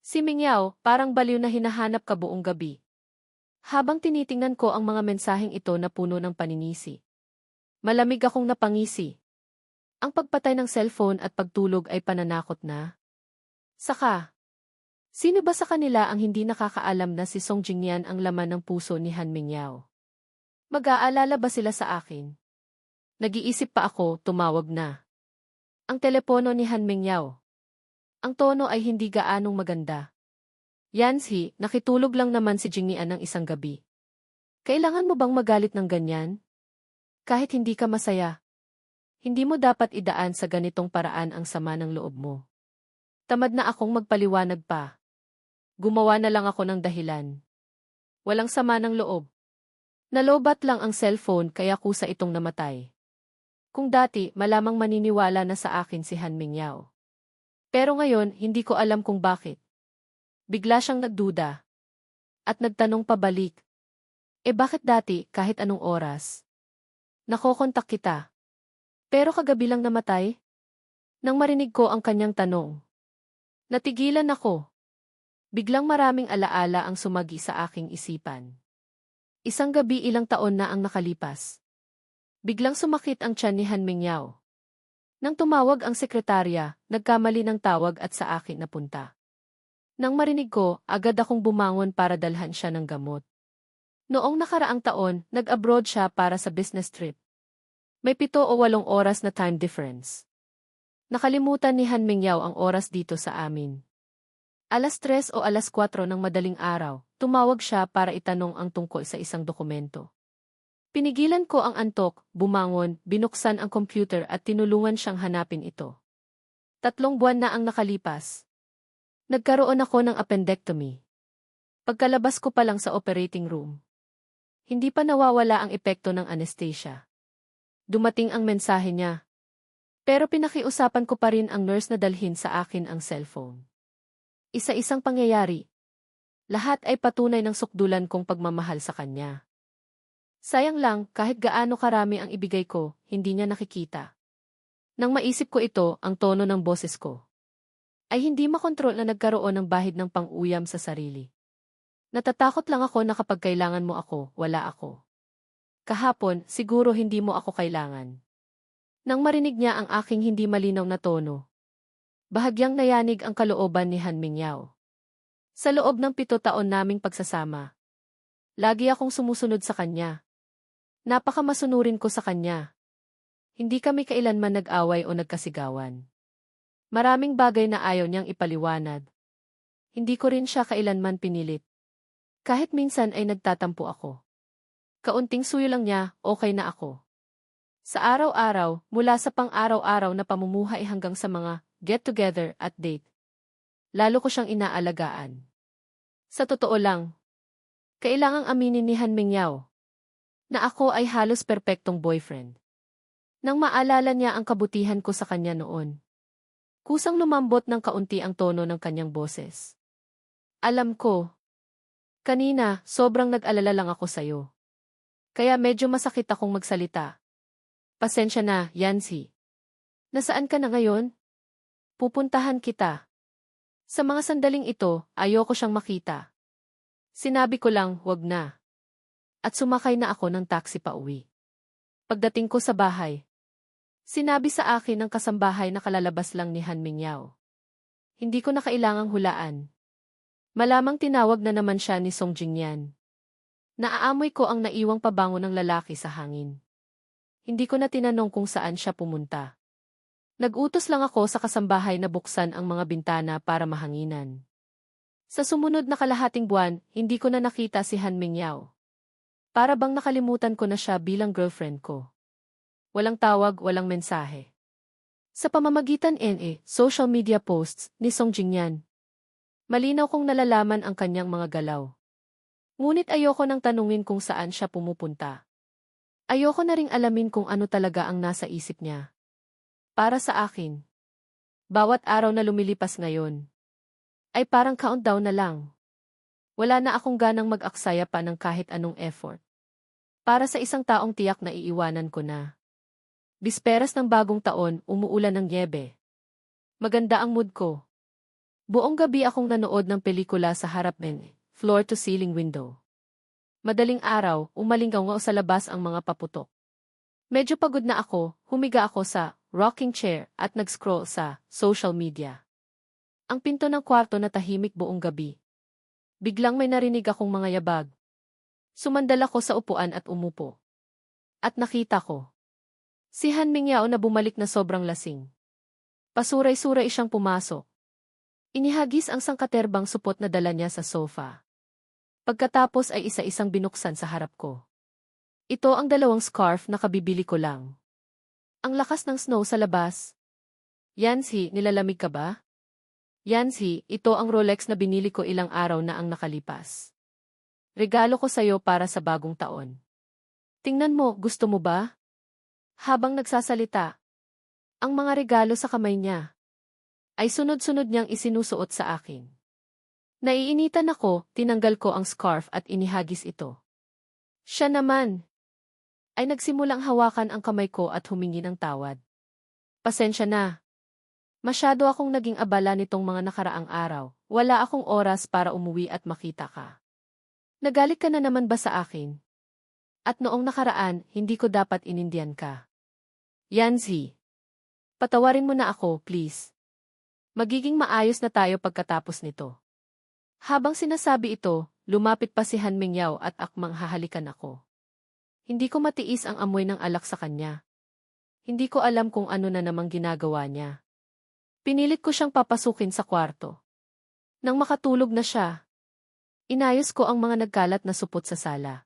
Si Mingyao, parang baliw na hinahanap ka buong gabi. Habang tinitingnan ko ang mga mensaheng ito na puno ng paninisi. Malamig akong napangisi. Ang pagpatay ng cellphone at pagtulog ay pananakot na. Saka, sino ba sa kanila ang hindi nakakaalam na si Song Jingyan ang laman ng puso ni Han Mingyao? Mag-aalala ba sila sa akin? Nag-iisip pa ako, tumawag na. Ang telepono ni Han Mingyao. Ang tono ay hindi gaanong maganda. Yanzi, nakitulog lang naman si Jingyan ng isang gabi. Kailangan mo bang magalit ng ganyan? Kahit hindi ka masaya. Hindi mo dapat idaan sa ganitong paraan ang sama ng loob mo. Tamad na akong magpaliwanag pa. Gumawa na lang ako ng dahilan. Walang sama ng loob. Nalobat lang ang cellphone kaya kusa itong namatay. Kung dati, malamang maniniwala na sa akin si Han Mingyao. Pero ngayon, hindi ko alam kung bakit. Bigla siyang nagduda. At nagtanong pabalik. Bakit dati, kahit anong oras? Nakokontak kita. Pero kagabi lang namatay? Nang marinig ko ang kanyang tanong. Natigilan ako. Biglang maraming alaala ang sumagi sa aking isipan. Isang gabi ilang taon na ang nakalipas. Biglang sumakit ang tiyan ni Han Mingyao. Nang tumawag ang sekretarya, nagkamali ng tawag at sa akin napunta. Nang marinig ko, agad akong bumangon para dalhan siya ng gamot. Noong nakaraang taon, nag-abroad siya para sa business trip. May 7 o 8 oras na time difference. Nakalimutan ni Han Mingyao ang oras dito sa amin. 3:00 o 4:00 ng madaling araw, tumawag siya para itanong ang tungkol sa isang dokumento. Pinigilan ko ang antok, bumangon, binuksan ang computer at tinulungan siyang hanapin ito. 3 buwan na ang nakalipas. Nagkaroon ako ng appendectomy. Pagkalabas ko pa lang sa operating room. Hindi pa nawawala ang epekto ng anesthesia. Dumating ang mensahe niya. Pero pinakiusapan ko pa rin ang nurse na dalhin sa akin ang cellphone. Isa-isang pangyayari. Lahat ay patunay ng sukdulan kong pagmamahal sa kanya. Sayang lang, kahit gaano karami ang ibigay ko, hindi niya nakikita. Nang maisip ko ito, ang tono ng boses ko ay hindi makontrol na nagkaroon ng bahid ng pang-uyam sa sarili. Natatakot lang ako na kapag kailangan mo ako, wala ako. Kahapon, siguro hindi mo ako kailangan. Nang marinig niya ang aking hindi malinaw na tono, bahagyang nayanig ang kalooban ni Han Mingyao. Sa loob ng 7 taon naming pagsasama, lagi akong sumusunod sa kanya. Napakamasunurin ko sa kanya. Hindi kami kailanman nag-away o nagkasigawan. Maraming bagay na ayaw niyang ipaliwanag. Hindi ko rin siya kailanman pinilit. Kahit minsan ay nagtatampo ako. Kaunting suyo lang niya, okay na ako. Sa araw-araw, mula sa pang-araw-araw na pamumuhay hanggang sa mga get-together at date, lalo ko siyang inaalagaan. Sa totoo lang, kailangang aminin ni Han Mingyao na ako ay halos perpektong boyfriend. Nang maalala niya ang kabutihan ko sa kanya noon, kusang lumambot ng kaunti ang tono ng kanyang boses. Alam ko, kanina sobrang nag-alala lang ako sa'yo. Kaya medyo masakit akong magsalita. Pasensya na, Yanzi. Nasaan ka na ngayon? Pupuntahan kita. Sa mga sandaling ito, ayoko siyang makita. Sinabi ko lang, wag na. At sumakay na ako ng taxi pa uwi. Pagdating ko sa bahay, sinabi sa akin ng kasambahay na kalalabas lang ni Han Mingyao. Hindi ko na kailangang hulaan. Malamang tinawag na naman siya ni Song Jingyan. Naaamoy ko ang naiwang pabango ng lalaki sa hangin. Hindi ko na tinanong kung saan siya pumunta. Nag-utos lang ako sa kasambahay na buksan ang mga bintana para mahanginan. Sa sumunod na kalahating buwan, hindi ko na nakita si Han Mingyao. Para bang nakalimutan ko na siya bilang girlfriend ko. Walang tawag, walang mensahe. Sa pamamagitan social media posts ni Song Jingyan, malinaw kong nalalaman ang kanyang mga galaw. Ngunit ayoko nang tanungin kung saan siya pumupunta. Ayoko na ring alamin kung ano talaga ang nasa isip niya. Para sa akin, bawat araw na lumilipas ngayon ay parang countdown na lang. Wala na akong ganang mag-aksaya pa ng kahit anong effort. Para sa isang taong tiyak na iiwanan ko na. Bisperas ng bagong taon, umuulan ng nyebe. Maganda ang mood ko. Buong gabi akong nanood ng pelikula sa harap ng floor-to-ceiling window. Madaling araw, umalingaw sa labas ang mga paputok. Medyo pagod na ako, humiga ako sa rocking chair at nag-scroll sa social media. Ang pinto ng kwarto na tahimik buong gabi. Biglang may narinig akong mga yabag. Sumandal ako sa upuan at umupo. At nakita ko si Han Mingyao na bumalik na sobrang lasing. Pasuray-suray siyang pumasok. Inihagis ang sangkaterbang supot na dala niya sa sofa. Pagkatapos ay isa-isang binuksan sa harap ko. Ito ang 2 scarf na kabibili ko lang. Ang lakas ng snow sa labas. Yanzi, nilalamig ka ba? Yanzi, ito ang Rolex na binili ko ilang araw na ang nakalipas. Regalo ko sa'yo para sa bagong taon. Tingnan mo, gusto mo ba? Habang nagsasalita, ang mga regalo sa kamay niya ay sunod-sunod niyang isinusuot sa akin. Naiinitan ako, tinanggal ko ang scarf at inihagis ito. Siya naman ay nagsimulang hawakan ang kamay ko at humingi ng tawad. Pasensya na. Masyado akong naging abala nitong mga nakaraang araw. Wala akong oras para umuwi at makita ka. Nagalit ka na naman ba sa akin? At noong nakaraan, hindi ko dapat inindihan ka. Yanzi, patawarin mo na ako, please. Magiging maayos na tayo pagkatapos nito. Habang sinasabi ito, lumapit pa si Han Mingyao at akmang hahalikan ako. Hindi ko matiis ang amoy ng alak sa kanya. Hindi ko alam kung ano na namang ginagawa niya. Pinilit ko siyang papasukin sa kwarto. Nang makatulog na siya, inayos ko ang mga nagkalat na supot sa sala.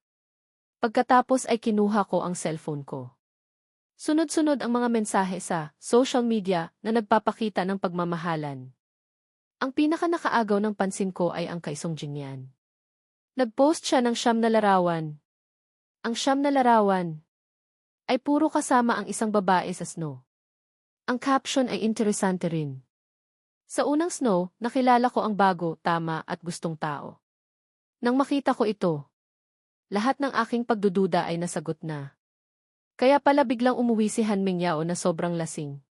Pagkatapos ay kinuha ko ang cellphone ko. Sunod-sunod ang mga mensahe sa social media na nagpapakita ng pagmamahalan. Ang pinaka-nakaagaw ng pansin ko ay ang kay Song Jingyan. Nag-post siya ng 9 na larawan. Ang 9 na larawan ay puro kasama ang isang babae sa snow. Ang caption ay interesante rin. Sa unang snow, nakilala ko ang bago, tama at gustong tao. Nang makita ko ito, lahat ng aking pagdududa ay nasagot na. Kaya pala biglang umuwi si Han Mingyao na sobrang lasing.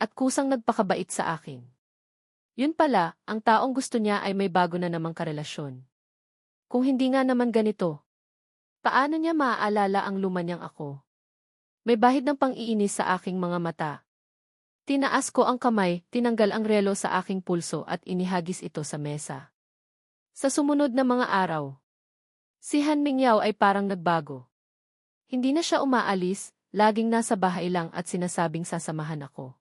At kusang nagpakabait sa akin. Yun pala, ang taong gusto niya ay may bago na namang karelasyon. Kung hindi nga naman ganito, paano niya maaalala ang luma niyang ako? May bahid ng pang-iinis sa aking mga mata. Tinaas ko ang kamay, tinanggal ang relo sa aking pulso at inihagis ito sa mesa. Sa sumunod na mga araw, si Han Mingyao ay parang nagbago. Hindi na siya umaalis, laging nasa bahay lang at sinasabing sasamahan ako.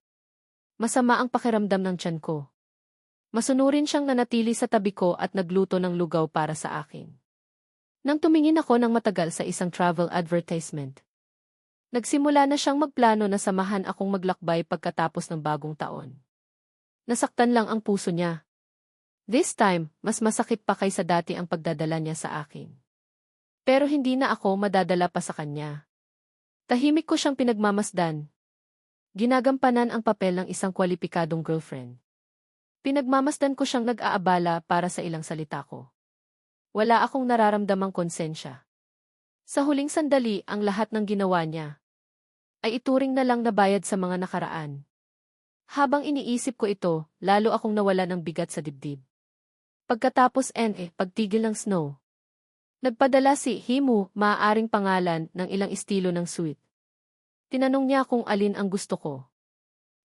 Masama ang pakiramdam ng tiyan ko. Masunurin siyang nanatili sa tabi ko at nagluto ng lugaw para sa akin. Nang tumingin ako ng matagal sa isang travel advertisement, nagsimula na siyang magplano na samahan akong maglakbay pagkatapos ng bagong taon. Nasaktan lang ang puso niya. This time, mas masakit pa kaysa dati ang pagdadala niya sa akin. Pero hindi na ako madadala pa sa kanya. Tahimik ko siyang pinagmamasdan. Ginagampanan ang papel ng isang kwalipikadong girlfriend. Pinagmamasdan ko siyang nag-aabala para sa ilang salita ko. Wala akong nararamdamang konsensya. Sa huling sandali, ang lahat ng ginawa niya ay ituring na lang na bayad sa mga nakaraan. Habang iniisip ko ito, lalo akong nawala ng bigat sa dibdib. Pagkatapos pagtigil ng snow, nagpadala si Himu, maaaring pangalan, ng ilang estilo ng suit. Tinanong niya kung alin ang gusto ko.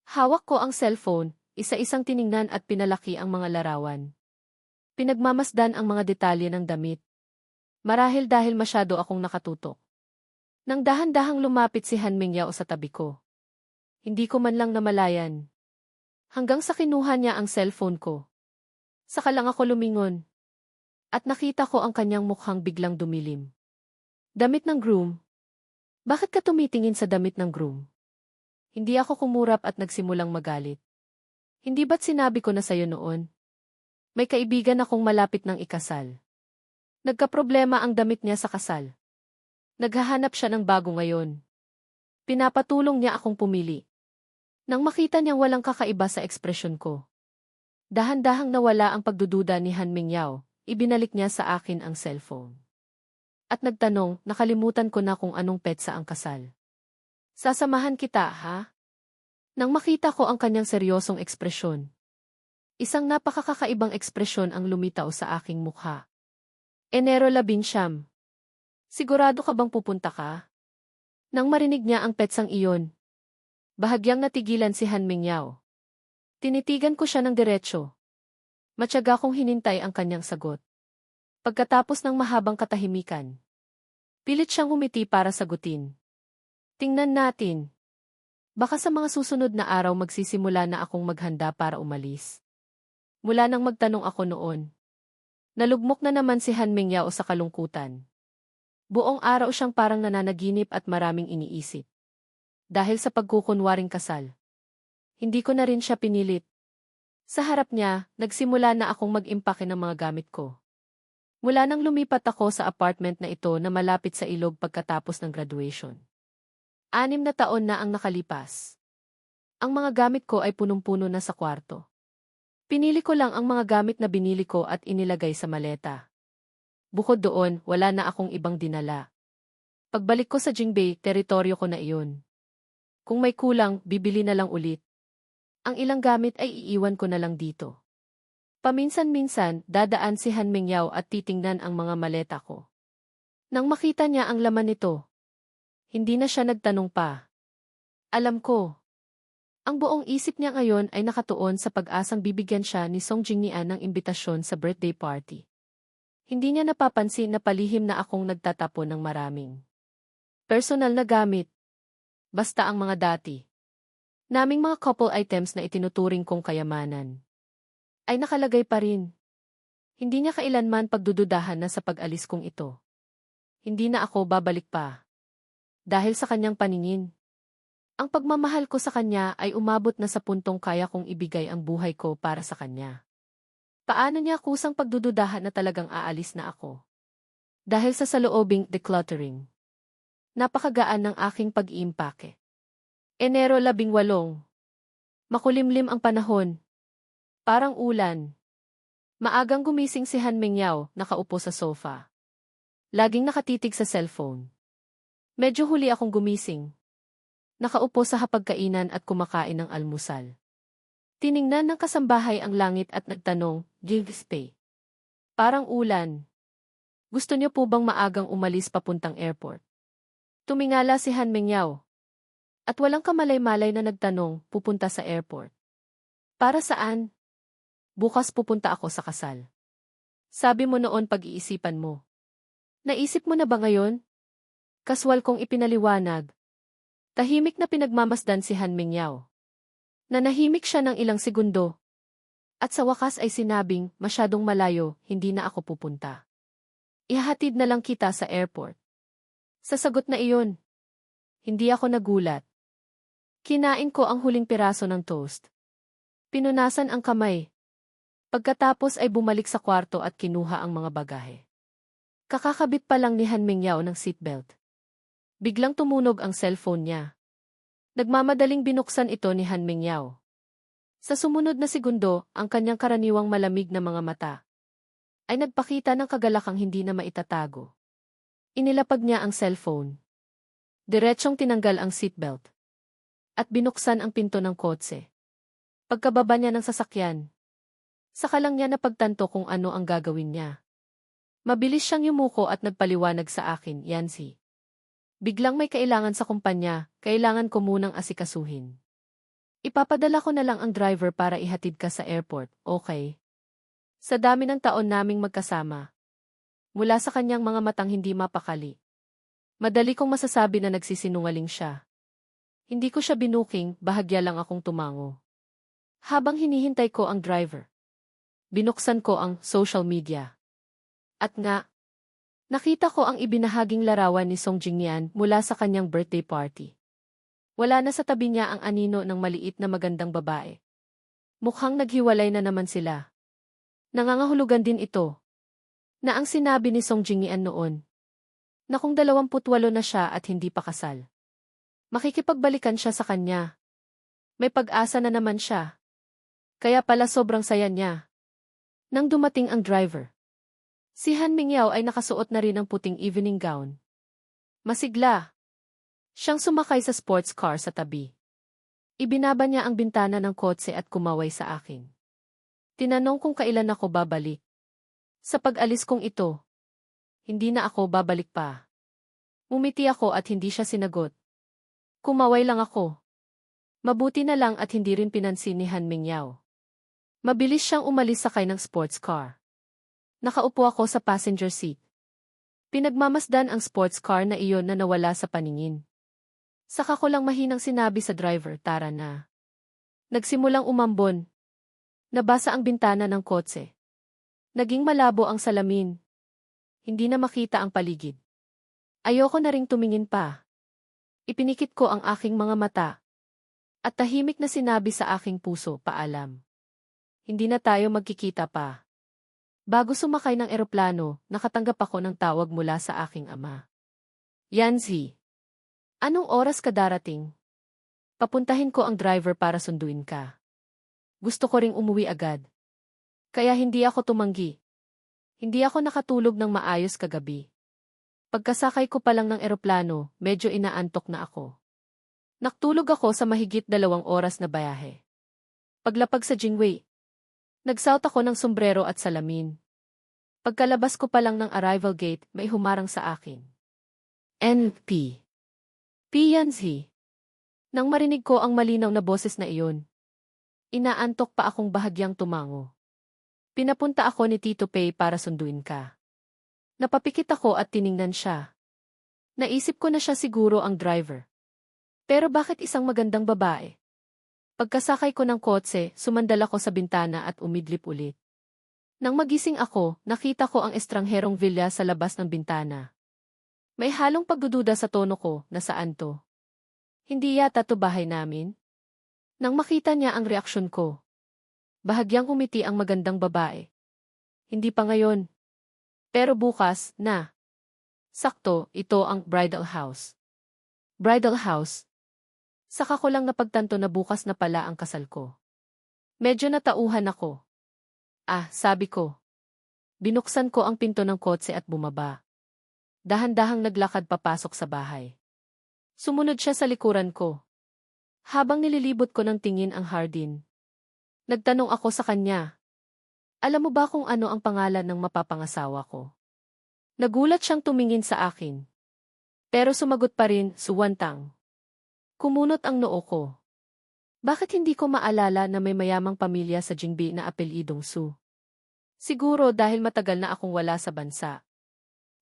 Hawak ko ang cellphone, isa-isang tiningnan at pinalaki ang mga larawan. Pinagmamasdan ang mga detalye ng damit. Marahil dahil masyado akong nakatutok. Nang dahan-dahang lumapit si Han Mingyao sa tabi ko. Hindi ko man lang namalayan. Hanggang sa kinuha niya ang cellphone ko. Saka lang ako lumingon. At nakita ko ang kanyang mukhang biglang dumilim. Damit ng groom. Bakit ka tumitingin sa damit ng groom? Hindi ako kumurap at nagsimulang magalit. Hindi ba't sinabi ko na sa'yo noon? May kaibigan akong malapit ng ikasal. Nagkaproblema ang damit niya sa kasal. Naghahanap siya ng bago ngayon. Pinapatulong niya akong pumili. Nang makita niyang walang kakaiba sa ekspresyon ko, dahan-dahang nawala ang pagdududa ni Han Mingyao, ibinalik niya sa akin ang cellphone. At nagtanong, nakalimutan ko na kung anong petsa ang kasal. Sasamahan kita, ha? Nang makita ko ang kanyang seryosong ekspresyon, Isang napakakakaibang ekspresyon ang lumitaw sa aking mukha. Enero 19. Sigurado ka bang pupunta ka? Nang marinig niya ang petsang iyon, bahagyang natigilan si Han Mingyao. Tinitigan ko siya ng diretsyo. Matyaga kong hinintay ang kanyang sagot. Pagkatapos ng mahabang katahimikan, pilit siyang umiti para sagutin. Tingnan natin. Baka sa mga susunod na araw magsisimula na akong maghanda para umalis. Mula nang magtanong ako noon, nalugmok na naman si Han Mingyao sa kalungkutan. Buong araw siyang parang nananaginip at maraming iniisip. Dahil sa pagkukunwaring kasal. Hindi ko na rin siya pinilit. Sa harap niya, nagsimula na akong mag-impake ng mga gamit ko. Mula nang lumipat ako sa apartment na ito na malapit sa ilog pagkatapos ng graduation. 6 na taon na ang nakalipas. Ang mga gamit ko ay punong-puno na sa kwarto. Pinili ko lang ang mga gamit na binili ko at inilagay sa maleta. Bukod doon, wala na akong ibang dinala. Pagbalik ko sa Jingbei, teritoryo ko na iyon. Kung may kulang, bibili na lang ulit. Ang ilang gamit ay iiwan ko na lang dito. Paminsan-minsan, dadaan si Han Mingyao at titingnan ang mga maleta ko. Nang makita niya ang laman nito, hindi na siya nagtanong pa. Alam ko. Ang buong isip niya ngayon ay nakatuon sa pag-asang bibigyan siya ni Song Jingnian ng imbitasyon sa birthday party. Hindi niya napapansin na palihim na akong nagtatapon ng maraming personal na gamit. Basta ang mga dati naming mga couple items na itinuturing kong kayamanan ay nakalagay pa rin. Hindi niya kailanman pagdududahan na sa pag-alis kong ito. Hindi na ako babalik pa. Dahil sa kanyang paningin. Ang pagmamahal ko sa kanya ay umabot na sa puntong kaya kong ibigay ang buhay ko para sa kanya. Paano niya kusang pagdududahan na talagang aalis na ako? Dahil sa saloobing decluttering. Napakagaan ng aking pag-iimpake. Enero 18. Makulimlim ang panahon. Parang ulan. Maagang gumising si Han Mingyao, nakaupo sa sofa. Laging nakatitig sa cellphone. Medyo huli akong gumising. Nakaupo sa hapagkainan at kumakain ng almusal. Tiningnan ng kasambahay ang langit at nagtanong, Jingbei. Parang ulan. Gusto niyo po bang maagang umalis papuntang airport? Tumingala si Han Mingyao. At walang kamalay-malay na nagtanong, pupunta sa airport. Para saan? Bukas pupunta ako sa kasal. Sabi mo noon pag-iisipan mo. Naisip mo na ba ngayon? Kaswal kong ipinaliwanag. Tahimik na pinagmamasdan si Han Mingyao. Nanahimik siya ng ilang segundo. At sa wakas ay sinabing, masyadong malayo, hindi na ako pupunta. Ihahatid na lang kita sa airport. Sa sagot na iyon, hindi ako nagulat. Kinain ko ang huling piraso ng toast. Pinunasan ang kamay. Pagkatapos ay bumalik sa kwarto at kinuha ang mga bagahe. Kakakabit pa lang ni Han Mingyao ng seatbelt. Biglang tumunog ang cellphone niya. Nagmamadaling binuksan ito ni Han Mingyao. Sa sumunod na segundo, ang kanyang karaniwang malamig na mga mata ay nagpakita ng kagalakang hindi na maitatago. Inilapag niya ang cellphone. Diretsyong tinanggal ang seatbelt. At binuksan ang pinto ng kotse. Pagkababa niya ng sasakyan, saka lang niya napagtanto kung ano ang gagawin niya. Mabilis siyang yumuko at nagpaliwanag sa akin, Yancy. Biglang may kailangan sa kumpanya, kailangan ko munang asikasuhin. Ipapadala ko na lang ang driver para ihatid ka sa airport, okay? Sa dami ng taon naming magkasama. Mula sa kanyang mga matang hindi mapakali. Madali kong masasabi na nagsisinungaling siya. Hindi ko siya binuking, bahagya lang akong tumango. Habang hinihintay ko ang driver, binuksan ko ang social media. At nga, nakita ko ang ibinahaging larawan ni Song Jingnian mula sa kanyang birthday party. Wala na sa tabi niya ang anino ng maliit na magandang babae. Mukhang naghiwalay na naman sila. Nangangahulugan din ito, na ang sinabi ni Song Jingnian noon, na kung 28 na siya at hindi pa kasal, makikipagbalikan siya sa kanya. May pag-asa na naman siya. Kaya pala sobrang saya niya. Nang dumating ang driver, si Han Mingyao ay nakasuot na rin ng puting evening gown. Masigla. Siyang sumakay sa sports car sa tabi. Ibinaba niya ang bintana ng kotse at kumaway sa akin. Tinanong kung kailan ako babalik. Sa pag-alis kong ito, hindi na ako babalik pa. Umiti ako at hindi siya sinagot. Kumaway lang ako. Mabuti na lang at hindi rin pinansin ni Han Mingyao. Mabilis siyang umalis sakay ng sports car. Nakaupo ako sa passenger seat. Pinagmamasdan ang sports car na iyon na nawala sa paningin. Saka ko lang mahinang sinabi sa driver, tara na. Nagsimulang umambon. Nabasa ang bintana ng kotse. Naging malabo ang salamin. Hindi na makita ang paligid. Ayoko na ring tumingin pa. Ipinikit ko ang aking mga mata. At tahimik na sinabi sa aking puso, paalam. Hindi na tayo magkikita pa. Bago sumakay ng eroplano, nakatanggap ako ng tawag mula sa aking ama. Yanzi, anong oras ka darating? Papuntahin ko ang driver para sunduin ka. Gusto ko ring umuwi agad. Kaya hindi ako tumanggi. Hindi ako nakatulog ng maayos kagabi. Pagkasakay ko pa lang ng eroplano, medyo inaantok na ako. Naktulog ako sa mahigit 2 oras na bayahe. Paglapag sa Jingwei, nagsuot ako ng sombrero at salamin. Pagkalabas ko pa lang ng arrival gate, may humarang sa akin. NP. Yanzi. Nang marinig ko ang malinaw na boses na iyon, inaantok pa akong bahagyang tumango. Pinapunta ako ni Tito Pei para sunduin ka. Napapikit ako at tiningnan siya. Naisip ko na siya siguro ang driver. Pero bakit isang magandang babae? Pagkasakay ko ng kotse, sumandal ako sa bintana at umidlip ulit. Nang magising ako, nakita ko ang estrangherong villa sa labas ng bintana. May halong pagdududa sa tono ko, nasaan to? Hindi yata to bahay namin? Nang makita niya ang reaksyon ko, bahagyang umiti ang magandang babae. Hindi pa ngayon. Pero bukas, na. Sakto, ito ang bridal house. Bridal house? Saka ko lang napagtanto na bukas na pala ang kasal ko. Medyo natauhan ako. Sabi ko. Binuksan ko ang pinto ng kotse at bumaba. Dahan-dahang naglakad papasok sa bahay. Sumunod siya sa likuran ko. Habang nililibot ko ng tingin ang hardin, nagtanong ako sa kanya. Alam mo ba kung ano ang pangalan ng mapapangasawa ko? Nagulat siyang tumingin sa akin. Pero sumagot pa rin, Suwantang. Kumunot ang noo ko. Bakit hindi ko maalala na may mayamang pamilya sa Jingbi na apelyidong Su? Siguro dahil matagal na akong wala sa bansa.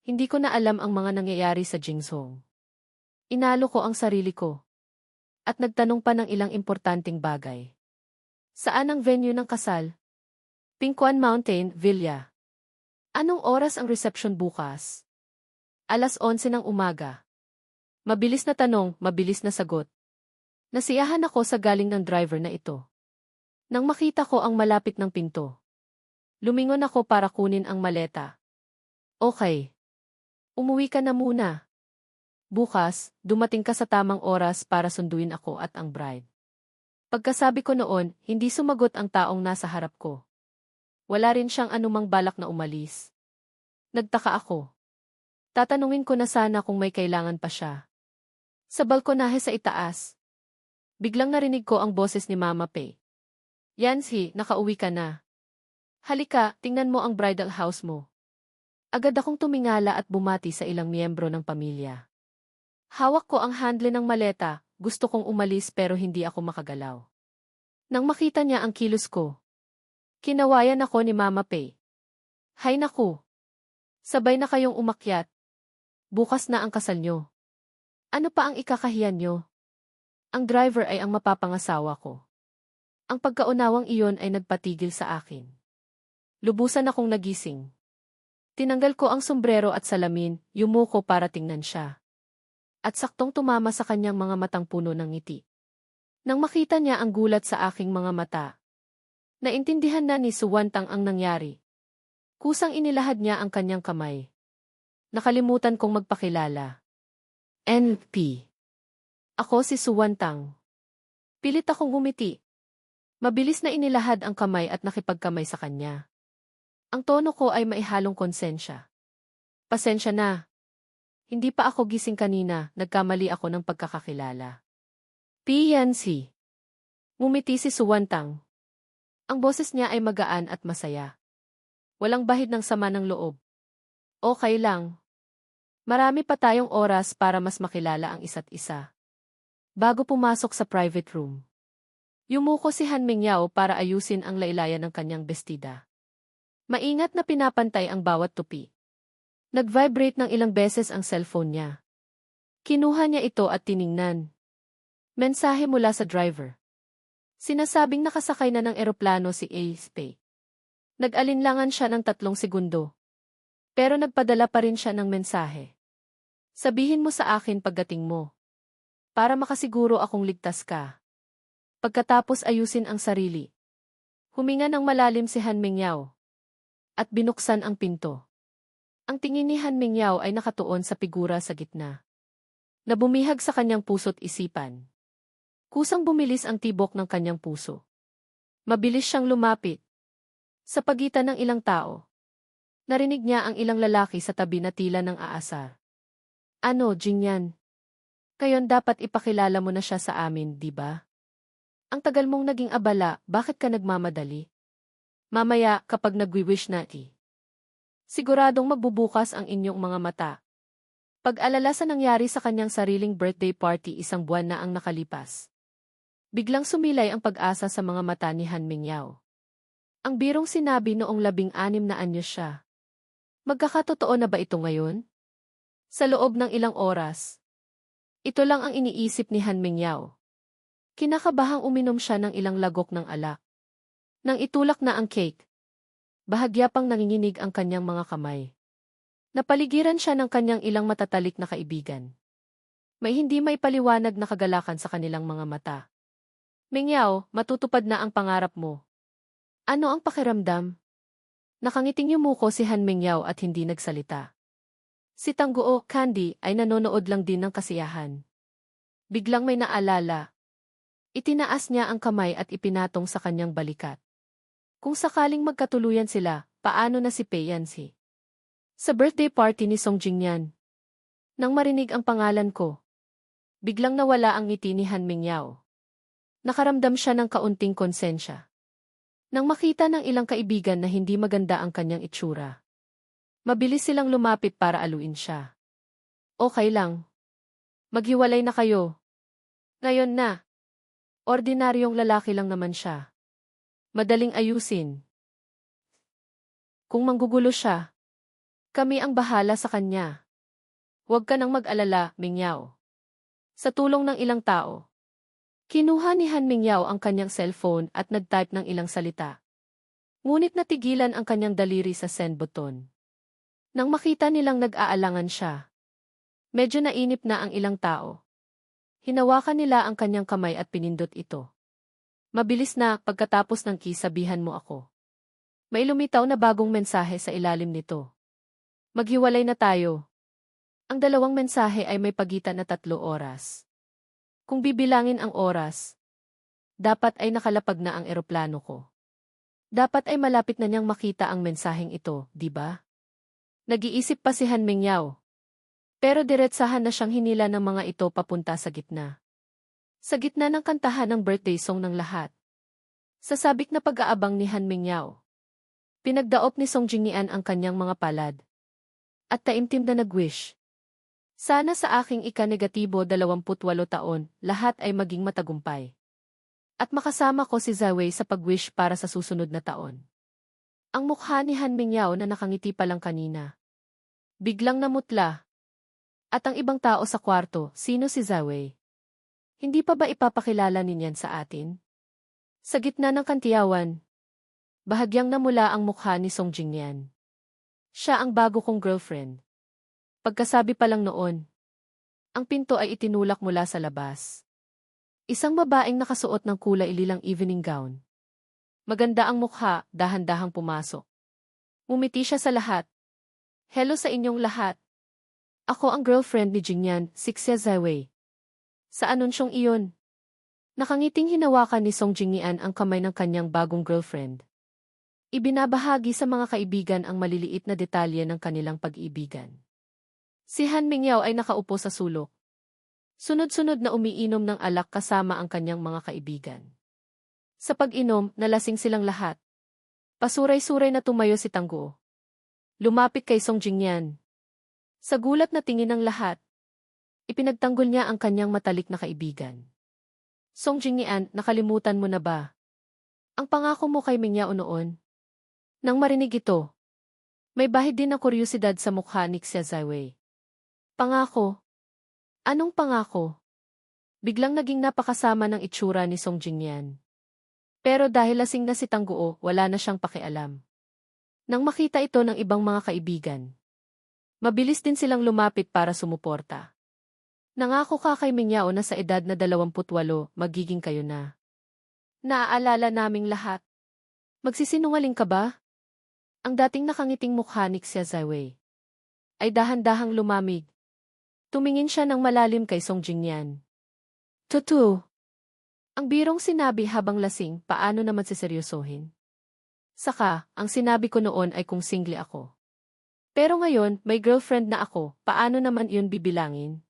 Hindi ko na alam ang mga nangyayari sa Jingzhou. Inalo ko ang sarili ko. At nagtanong pa ng ilang importanteng bagay. Saan ang venue ng kasal? Pingquan Mountain, Villa. Anong oras ang reception bukas? 11:00 ng umaga. Mabilis na tanong, mabilis na sagot. Nasiyahan ako sa galing ng driver na ito. Nang makita ko ang malapit ng pinto, lumingon ako para kunin ang maleta. Okay. Umuwi ka na muna. Bukas, dumating ka sa tamang oras para sunduin ako at ang bride. Pagkasabi ko noon, hindi sumagot ang taong nasa harap ko. Wala rin siyang anumang balak na umalis. Nagtaka ako. Tatanungin ko na sana kung may kailangan pa siya. Sa balkonahe sa itaas, biglang narinig ko ang boses ni Mama Pei. Yanzi, nakauwi ka na. Halika, tingnan mo ang bridal house mo. Agad akong tumingala at bumati sa ilang miyembro ng pamilya. Hawak ko ang handle ng maleta, gusto kong umalis pero hindi ako makagalaw. Nang makita niya ang kilos ko, kinawayan ako ni Mama Pei. Hay naku! Sabay na kayong umakyat. Bukas na ang kasal nyo. Ano pa ang ikakahiyan nyo? Ang driver ay ang mapapangasawa ko. Ang pagkaunawang iyon ay nagpatigil sa akin. Lubusan akong nagising. Tinanggal ko ang sombrero at salamin, yumuko para tingnan siya. At saktong tumama sa kanyang mga matang puno ng ngiti. Nang makita niya ang gulat sa aking mga mata, naintindihan na ni Suwantang ang nangyari. Kusang inilahad niya ang kanyang kamay. Nakalimutan kong magpakilala. NP. Ako si Suwantang. Pilit akong ngumiti. Mabilis na inilahad ang kamay at nakipagkamay sa kanya. Ang tono ko ay maihalong konsensya. Pasensya na. Hindi pa ako gising kanina, nagkamali ako ng pagkakakilala. PNC. Ngumiti si Suwantang. Ang boses niya ay magaan at masaya. Walang bahid ng sama ng loob. Okay lang. Marami pa tayong oras para mas makilala ang isa't isa. Bago pumasok sa private room, yumuko si Han Mingyao para ayusin ang laylayan ng kanyang bestida. Maingat na pinapantay ang bawat tupi. Nag-vibrate ng ilang beses ang cellphone niya. Kinuha niya ito at tiningnan. Mensahe mula sa driver. Sinasabing nakasakay na ng eroplano si Ace Pei. Nag-alinlangan siya ng 3 segundo. Pero nagpadala pa rin siya ng mensahe. Sabihin mo sa akin pagdating mo. Para makasiguro akong ligtas ka. Pagkatapos ayusin ang sarili. Huminga ng malalim si Han Mingyao. At binuksan ang pinto. Ang tingin ni Han Mingyao ay nakatuon sa figura sa gitna. Nabumihag sa kanyang puso't isipan. Kusang bumilis ang tibok ng kanyang puso. Mabilis siyang lumapit. Sa pagitan ng ilang tao. Narinig niya ang ilang lalaki sa tabi na tila ng aasar. Ano, Jingyan? Ngayon dapat ipakilala mo na siya sa amin, di ba? Ang tagal mong naging abala, bakit ka nagmamadali? Mamaya, kapag nagwi-wish na siguradong magbubukas ang inyong mga mata. Pag-alala sa nangyari sa kanyang sariling birthday party 1 buwan na ang nakalipas. Biglang sumilay ang pag-asa sa mga mata ni Han Mingyao. Ang birong sinabi noong 16 na anyos siya. Magkakatotoo na ba ito ngayon? Sa loob ng ilang oras. Ito lang ang iniisip ni Han Mingyao. Kinakabahang uminom siya ng ilang lagok ng alak. Nang itulak na ang cake. Bahagya pang nanginginig ang kanyang mga kamay. Napaligiran siya ng kanyang ilang matatalik na kaibigan. May hindi may paliwanag na kagalakan sa kanilang mga mata. Mingyao, matutupad na ang pangarap mo. Ano ang pakiramdam? Nakangiting yumuko si Han Mingyao at hindi nagsalita. Si Tangguo, Candy, ay nanonood lang din ng kasiyahan. Biglang may naalala. Itinaas niya ang kamay at ipinatong sa kanyang balikat. Kung sakaling magkatuluyan sila, paano na si Pei Yanxi? Sa birthday party ni Song Jingyan. Nang marinig ang pangalan ko, biglang nawala ang ngiti ni Han Mingyao. Nakaramdam siya ng kaunting konsensya. Nang makita ng ilang kaibigan na hindi maganda ang kanyang itsura. Mabilis silang lumapit para aluin siya. Okay lang. Maghiwalay na kayo. Ngayon na. Ordinaryong lalaki lang naman siya. Madaling ayusin. Kung manggugulo siya, kami ang bahala sa kanya. Huwag ka nang mag-alala, Mingyao. Sa tulong ng ilang tao, kinuha ni Han Mingyao ang kanyang cellphone at nag-type ng ilang salita. Ngunit natigilan ang kanyang daliri sa send button. Nang makita nilang nag-aalangan siya, medyo nainip na ang ilang tao. Hinawakan nila ang kanyang kamay at pinindot ito. Mabilis na, pagkatapos ng sabihan mo ako. May lumitaw na bagong mensahe sa ilalim nito. Maghiwalay na tayo. Ang 2 mensahe ay may pagitan na 3 oras. Kung bibilangin ang oras, dapat ay nakalapag na ang eroplano ko. Dapat ay malapit na niyang makita ang mensaheng ito, di ba? Nag-iisip pa si Han Mingyao. Pero diretsahan na siyang hinila ng mga ito papunta sa gitna. Sa gitna ng kantahan ng birthday song ng lahat. Sa sabik na pag-aabang ni Han Mingyao. Pinagdaop ni Song Jingyan ang kanyang mga palad. At taimtim na nag-wish. Sana sa aking ika-negatibo 28 taon, lahat ay maging matagumpay. At makasama ko si Zawei sa pag-wish para sa susunod na taon. Ang mukha ni Han Mingyao na nakangiti pa lang kanina. Biglang namutla. At ang ibang tao sa kwarto, sino si Zawei? Hindi pa ba ipapakilala ninyan sa atin? Sa gitna ng kantiyawan, bahagyang namula ang mukha ni Song Jingyan. Siya ang bago kong girlfriend. Pagkasabi pa lang noon, ang pinto ay itinulak mula sa labas. Isang babaeng nakasuot ng kulay ililang evening gown. Maganda ang mukha, dahan-dahang pumasok. Ngumiti siya sa lahat. Hello sa inyong lahat. Ako ang girlfriend ni Jingyan, si Xie Zawei. Sa anunsyong iyon, nakangiting hinawakan ni Song Jingyan ang kamay ng kanyang bagong girlfriend. Ibinabahagi sa mga kaibigan ang maliliit na detalye ng kanilang pag-ibigan. Si Han Mingyao ay nakaupo sa sulok. Sunod-sunod na umiinom ng alak kasama ang kanyang mga kaibigan. Sa pag-inom, nalasing silang lahat. Pasuray-suray na tumayo si Tangguo. Lumapit kay Song Jingyan. Sa gulat na tingin ng lahat, ipinagtanggol niya ang kanyang matalik na kaibigan. Song Jingyan, nakalimutan mo na ba ang pangako mo kay Mingyao noon? Nang marinig ito, may bahid din na kuryosidad sa mukha ni Xia Zaiwei. Pangako? Anong pangako? Biglang naging napakasama ng itsura ni Song Jingyan. Pero dahil lasing na si Tangguo, wala na siyang pakialam. Nang makita ito ng ibang mga kaibigan, mabilis din silang lumapit para sumuporta. Nangako ka kay Mingyao na sa edad na 28, magiging kayo na. Naaalala naming lahat. Magsisinungaling ka ba? Ang dating nakangiting mukha ni Xia Zaiwei ay dahan-dahang lumamig. Tumingin siya ng malalim kay Song Jingyan. Totoo. Ang birong sinabi habang lasing, paano naman siseryosohin? Saka, ang sinabi ko noon ay kung single ako. Pero ngayon, may girlfriend na ako, paano naman iyon bibilangin?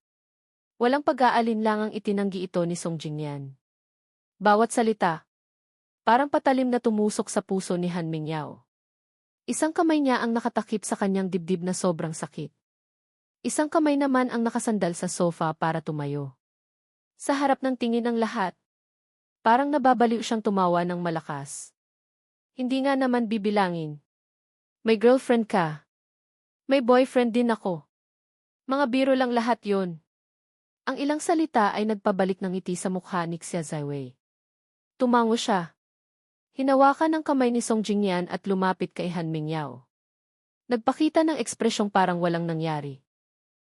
Walang pag-aalinlangang itinanggi ito ni Song Jingyan. Bawat salita, parang patalim na tumusok sa puso ni Han Mingyao. Isang kamay niya ang nakatakip sa kanyang dibdib na sobrang sakit. Isang kamay naman ang nakasandal sa sofa para tumayo. Sa harap ng tingin ng lahat, parang nababaliw siyang tumawa ng malakas. Hindi nga naman bibilangin. May girlfriend ka. May boyfriend din ako. Mga biro lang lahat yon. Ang ilang salita ay nagpabalik ng ngiti sa mukha ni Xia Zaiwei. Tumango siya. Hinawakan ng kamay ni Song Jingyan at lumapit kay Han Mingyao. Nagpakita ng ekspresyong parang walang nangyari.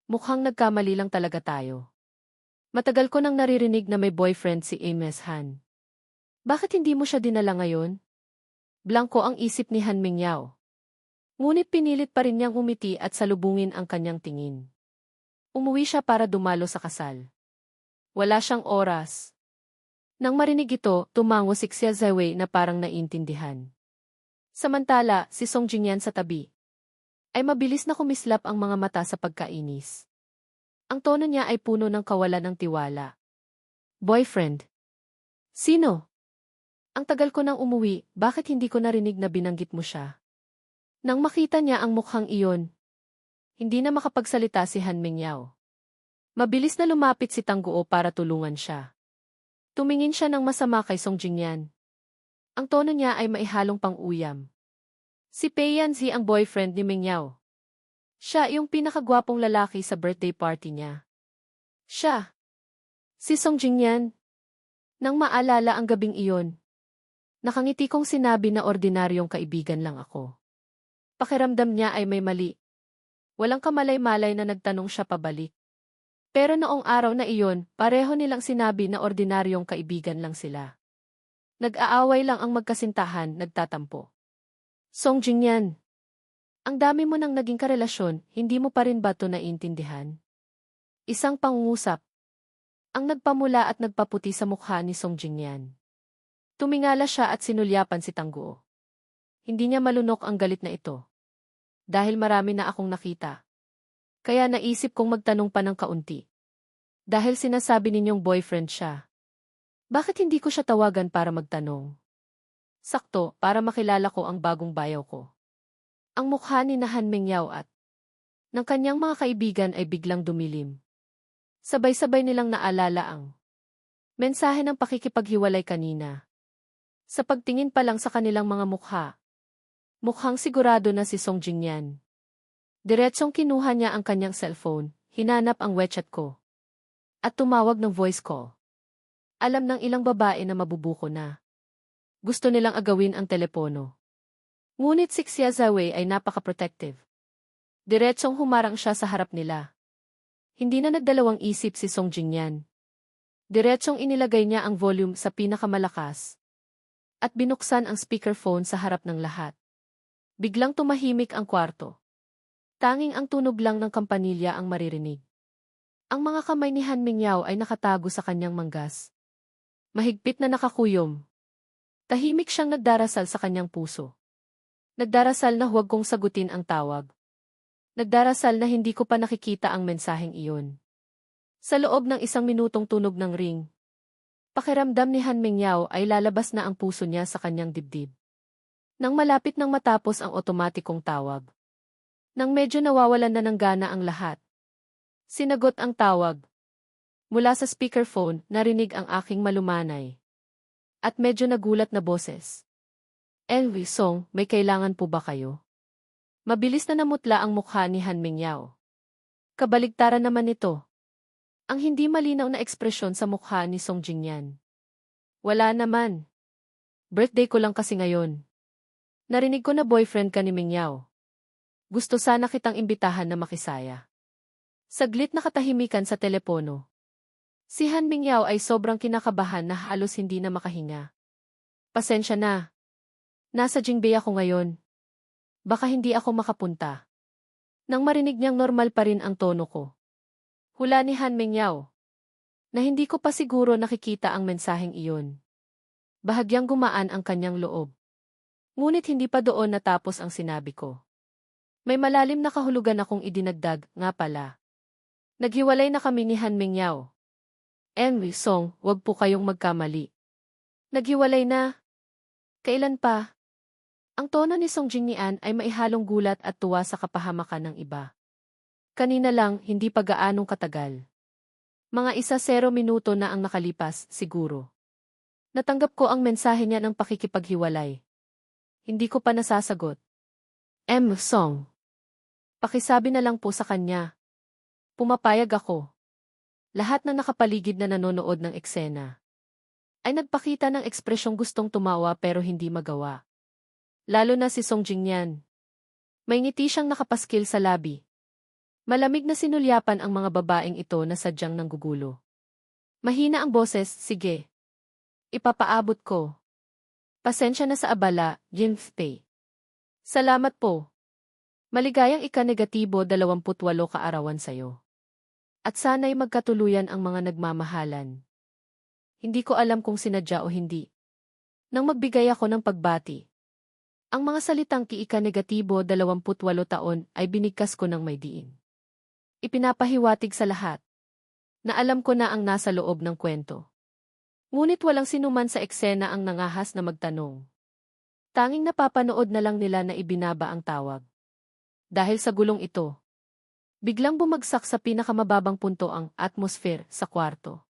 Mukhang nagkamali lang talaga tayo. Matagal ko nang naririnig na may boyfriend si Ms. Han. Bakit hindi mo siya dinala ngayon? Blanko ang isip ni Han Mingyao. Ngunit pinilit pa rin niyang umiti at salubungin ang kanyang tingin. Umuwi siya para dumalo sa kasal. Wala siyang oras. Nang marinig ito, tumango si Xia Zaiwei na parang naintindihan. Samantala, si Song Jingyan sa tabi ay mabilis na kumislap ang mga mata sa pagkainis. Ang tono niya ay puno ng kawalan ng tiwala. Boyfriend? Sino? Ang tagal ko nang umuwi, bakit hindi ko narinig na binanggit mo siya? Nang makita niya ang mukhang iyon, hindi na makapagsalita si Han Mingyao. Mabilis na lumapit si Tangguo para tulungan siya. Tumingin siya ng masama kay Song Jingyan. Ang tono niya ay maihalong pang-uyam. Si Pei Yanzi ang boyfriend ni Mingyao. Siya yung pinakagwapong lalaki sa birthday party niya. Siya. Si Song Jingyan. Nang maalala ang gabing iyon, nakangiti kong sinabi na ordinaryong kaibigan lang ako. Pakiramdam niya ay may mali. Walang kamalay-malay na nagtanong siya pabalik. Pero noong araw na iyon, pareho nilang sinabi na ordinaryong kaibigan lang sila. Nag-aaway lang ang magkasintahan, nagtatampo. Song Jingyan, ang dami mo nang naging karelasyon, hindi mo pa rin ba ito naiintindihan? Isang pangungusap ang nagpamula at nagpaputi sa mukha ni Song Jingyan. Tumingala siya at sinulyapan si Tangguo. Hindi niya malunok ang galit na ito. Dahil marami na akong nakita. Kaya naisip kong magtanong pa ng kaunti. Dahil sinasabi ninyong boyfriend siya. Bakit hindi ko siya tawagan para magtanong? Sakto, para makilala ko ang bagong bayaw ko. Ang mukha ni Han Mingyao at ng kanyang mga kaibigan ay biglang dumilim. Sabay-sabay nilang naalala ang mensahe ng pakikipaghiwalay kanina. Sa pagtingin pa lang sa kanilang mga mukha, mukhang sigurado na si Song Jingyan. Diretsong kinuha niya ang kanyang cellphone, hinanap ang WeChat ko, at tumawag ng voice call. Alam ng ilang babae na mabubuko na. Gusto nilang agawin ang telepono. Ngunit si Xia Zaiwei ay napaka-protective. Diretsong humarang siya sa harap nila. Hindi na nagdalawang isip si Song Jingyan. Diretsong inilagay niya ang volume sa pinakamalakas at binuksan ang speakerphone sa harap ng lahat. Biglang tumahimik ang kwarto. Tanging ang tunog lang ng kampanilya ang maririnig. Ang mga kamay ni Han Mingyao ay nakatago sa kanyang manggas. Mahigpit na nakakuyom. Tahimik siyang nagdarasal sa kanyang puso. Nagdarasal na huwag kong sagutin ang tawag. Nagdarasal na hindi ko pa nakikita ang mensaheng iyon. Sa loob ng 1 minutong tunog ng ring, Pakiramdam ni Han Mingyao ay lalabas na ang puso niya sa kanyang dibdib. Nang malapit nang matapos ang otomatikong tawag. Nang medyo nawawalan na ng gana ang lahat. Sinagot ang tawag. Mula sa speakerphone, narinig ang aking malumanay. At medyo nagulat na boses. Envy Song, may kailangan po ba kayo? Mabilis na namutla ang mukha ni Han Mingyao. Kabaligtaran naman ito. Ang hindi malinaw na ekspresyon sa mukha ni Song Jingyan. Wala naman. Birthday ko lang kasi ngayon. Narinig ko na boyfriend ka ni Mingyao. Gusto sana kitang imbitahan na makisaya. Saglit na katahimikan sa telepono. Si Han Mingyao ay sobrang kinakabahan na halos hindi na makahinga. Pasensya na. Nasa Jingbei ako ngayon. Baka hindi ako makapunta. Nang marinig niyang normal pa rin ang tono ko. Hula ni Han Mingyao. Na hindi ko pa siguro nakikita ang mensaheng iyon. Bahagyang gumaan ang kanyang loob. Ngunit hindi pa doon natapos ang sinabi ko. May malalim na kahulugan akong idinagdag, nga pala. Naghiwalay na kami ni Han Mingyao. Envy Song, wag po kayong magkamali. Naghiwalay na? Kailan pa? Ang tono ni Song Jingyan ay maihalong gulat at tuwa sa kapahamakan ng iba. Kanina lang, hindi pa gaanong katagal. Mga 1-0 minuto na ang nakalipas, siguro. Natanggap ko ang mensahe niya ng pakikipaghiwalay. Hindi ko pa nasasagot. Song. Pakisabi na lang po sa kanya. Pumapayag ako. Lahat na nakapaligid na nanonood ng eksena ay nagpakita ng ekspresyong gustong tumawa pero hindi magawa. Lalo na si Song Jingyan. May ngiti siyang nakapaskil sa labi. Malamig na sinulyapan ang mga babaeng ito na sadyang nanggugulo. Mahina ang boses, sige. Ipapaabot ko. Pasensya na sa abala, Jinfei. Salamat po. Maligayang ika-negatibo 28 kaarawan sayo. At sana'y magkatuluyan ang mga nagmamahalan. Hindi ko alam kung sinadya o hindi. Nang magbigay ako ng pagbati. Ang mga salitang ki-ika-negatibo 28 taon ay binigkas ko ng may diin. Ipinapahiwatig sa lahat. Na alam ko na ang nasa loob ng kwento. Ngunit walang sinuman sa eksena ang nangahas na magtanong. Tanging napapanood na lang nila na ibinaba ang tawag. Dahil sa gulong ito, biglang bumagsak sa pinakamababang punto ang atmosphere sa kwarto.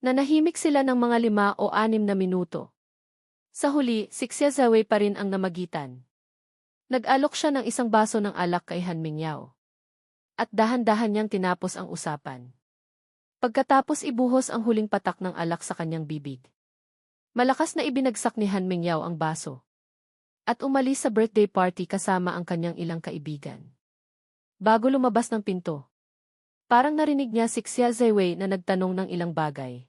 Nanahimik sila ng mga 5 o 6 na minuto. Sa huli, si Xia Zawei pa rin ang namagitan. Nag-alok siya ng isang baso ng alak kay Han Mingyao. At dahan-dahan niyang tinapos ang usapan. Pagkatapos ibuhos ang huling patak ng alak sa kanyang bibig. Malakas na ibinagsak ni Han Mingyao ang baso. At umalis sa birthday party kasama ang kanyang ilang kaibigan. Bago lumabas ng pinto, parang narinig niya si Xia Zawei na nagtanong ng ilang bagay.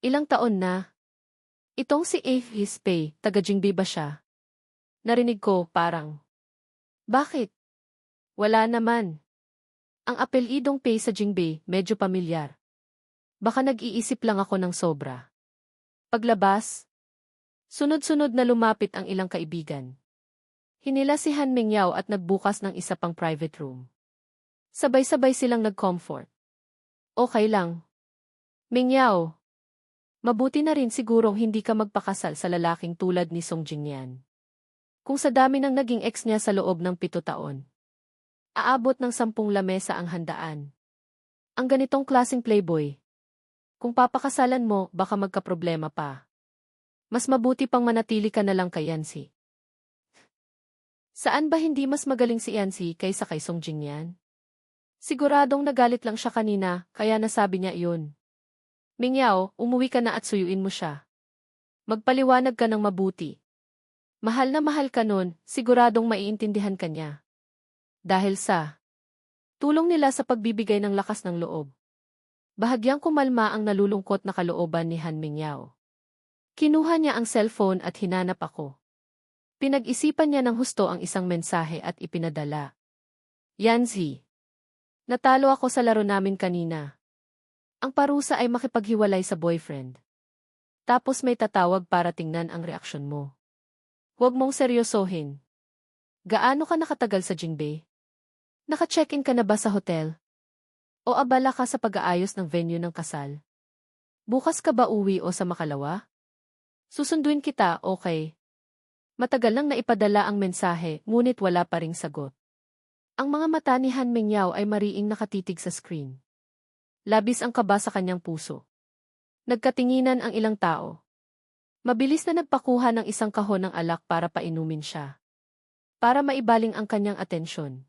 Ilang taon na? Itong si Pei, taga Jingbei ba siya? Narinig ko, parang. Bakit? Wala naman. Ang apelidong Pei sa Jingbei, medyo pamilyar. Baka nag-iisip lang ako ng sobra. Paglabas, sunod-sunod na lumapit ang ilang kaibigan. Hinila si Han Mingyao at nagbukas ng isa pang private room. Sabay-sabay silang nag-comfort. Okay lang. Mingyao, mabuti na rin sigurong hindi ka magpakasal sa lalaking tulad ni Song Jingyan. Kung sa dami ng naging ex niya sa loob ng 7 taon. Aabot ng 10 lamesa ang handaan. Ang ganitong klaseng playboy. Kung papakasalan mo, baka magkaproblema pa. Mas mabuti pang manatili ka na lang kay Yancy. Saan ba hindi mas magaling si Yancy kaysa kay Song Jingyan? Siguradong nagalit lang siya kanina, kaya nasabi niya iyon. Mingyao, umuwi ka na at suyuin mo siya. Magpaliwanag ka ng mabuti. Mahal na mahal ka nun, siguradong maiintindihan ka niya. Dahil sa tulong nila sa pagbibigay ng lakas ng loob. Bahagyang kumalma ang nalulungkot na kalooban ni Han Mingyao. Kinuha niya ang cellphone at hinanap ako. Pinag-isipan niya ng husto ang isang mensahe at ipinadala. Yancy. Natalo ako sa laro namin kanina. Ang parusa ay makipaghiwalay sa boyfriend. Tapos may tatawag para tingnan ang reaksyon mo. Huwag mong seryosohin. Gaano ka nakatagal sa Jingbei? Naka-check-in ka na ba sa hotel? O abala ka sa pag-aayos ng venue ng kasal? Bukas ka ba uwi o sa makalawa? Susunduin kita, okay. Matagal nang naipadala ang mensahe, ngunit wala pa ring sagot. Ang mga mata ni Han Mingyao ay mariing nakatitig sa screen. Labis ang kaba sa kanyang puso. Nagkatinginan ang ilang tao. Mabilis na nagpakuha ng isang kahon ng alak para painumin siya. Para maibaling ang kanyang atensyon.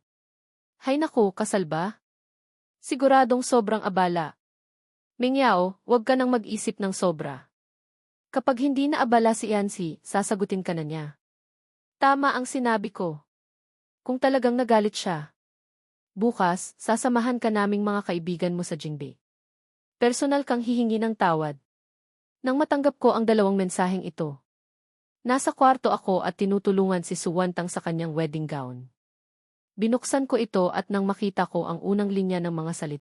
Hay naku, kasal ba? Siguradong sobrang abala. Mingyao, huwag ka nang mag-isip ng sobra. Kapag hindi na abala si Yancy, sasagutin ka na niya. Tama ang sinabi ko. Kung talagang nagalit siya. Bukas, sasamahan ka naming mga kaibigan mo sa Jingbei. Personal kang hihingi ng tawad. Nang matanggap ko ang dalawang mensaheng ito. Nasa kwarto ako at tinutulungan si Suwantang sa kanyang wedding gown. Binuksan ko ito at nang makita ko ang unang linya ng mga salita.